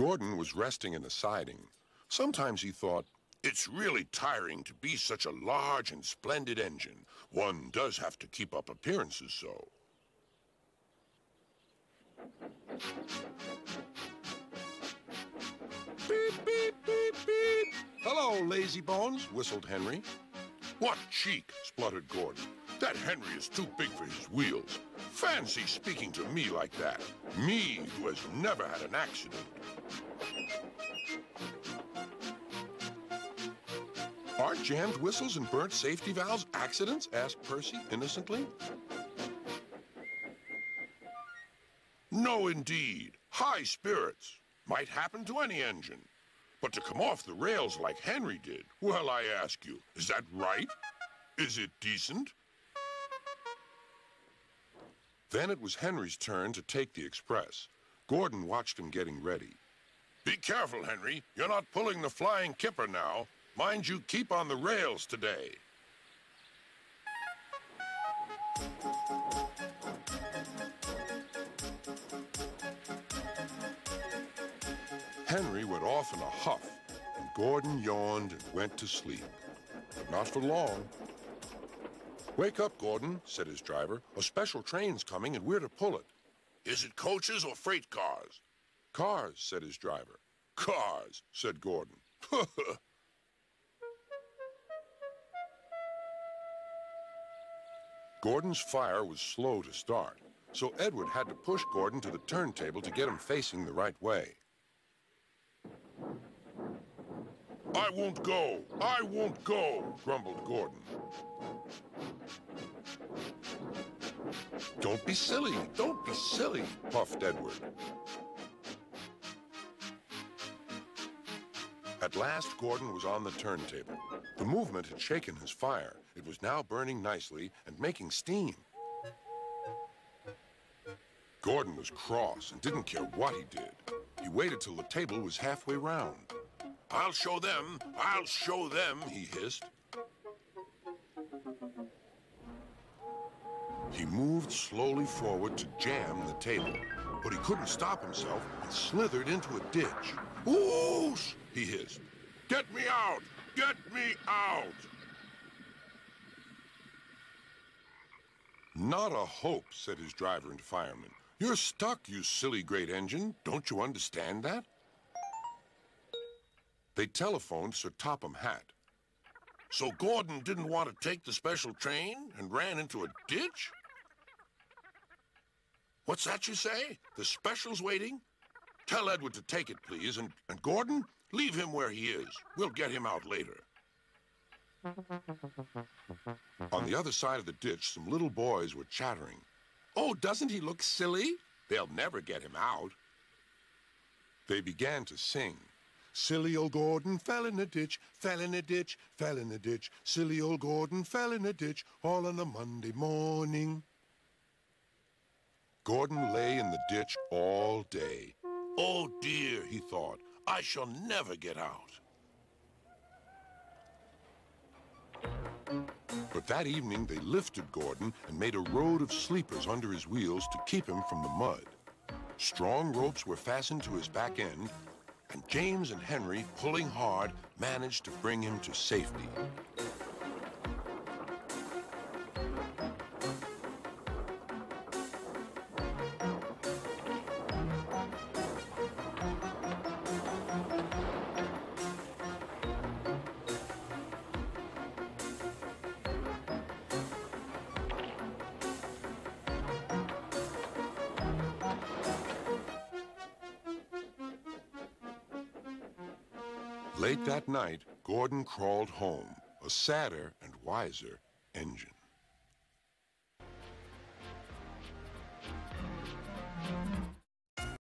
Gordon was resting in the siding. Sometimes he thought, it's really tiring to be such a large and splendid engine. One does have to keep up appearances so. Beep, beep, beep, beep. Hello, lazy bones, whistled Henry. What cheek, spluttered Gordon. That Henry is too big for his wheels. Fancy speaking to me like that. Me, who has never had an accident. Aren't jammed whistles and burnt safety valves accidents? Asked Percy innocently. No, indeed. High spirits. Might happen to any engine. But to come off the rails like Henry did, well, I ask you, is that right? Is it decent? Then it was Henry's turn to take the express. Gordon watched him getting ready. Be careful, Henry. You're not pulling the flying kipper now. Mind you keep on the rails today. Henry went off in a huff, and Gordon yawned and went to sleep. But not for long. Wake up, Gordon, said his driver. A special train's coming and we're to pull it. Is it coaches or freight cars? Cars, said his driver. Cars, said Gordon. Gordon's fire was slow to start, so Edward had to push Gordon to the turntable to get him facing the right way. I won't go! I won't go! Grumbled Gordon. Don't be silly! Don't be silly! Puffed Edward. At last, Gordon was on the turntable. The movement had shaken his fire. It was now burning nicely and making steam. Gordon was cross and didn't care what he did. He waited till the table was halfway round. I'll show them, he hissed. He moved slowly forward to jam the table, but he couldn't stop himself and slithered into a ditch. Whoosh! He hissed. Get me out! Get me out! Not a hope, said his driver and fireman. You're stuck, you silly great engine. Don't you understand that? They telephoned Sir Topham Hatt. So Gordon didn't want to take the special train and ran into a ditch? What's that you say? The special's waiting? Tell Edward to take it, please, and Gordon, leave him where he is. We'll get him out later. On the other side of the ditch, some little boys were chattering. Oh, doesn't he look silly? They'll never get him out. They began to sing. Silly old Gordon fell in a ditch, fell in a ditch, fell in a ditch. Silly old Gordon fell in a ditch, all on a Monday morning. Gordon lay in the ditch all day. Oh dear, he thought, I shall never get out. But that evening they lifted Gordon and made a road of sleepers under his wheels to keep him from the mud. Strong ropes were fastened to his back end, and James and Henry, pulling hard, managed to bring him to safety. Late that night, Gordon crawled home, a sadder and wiser engine.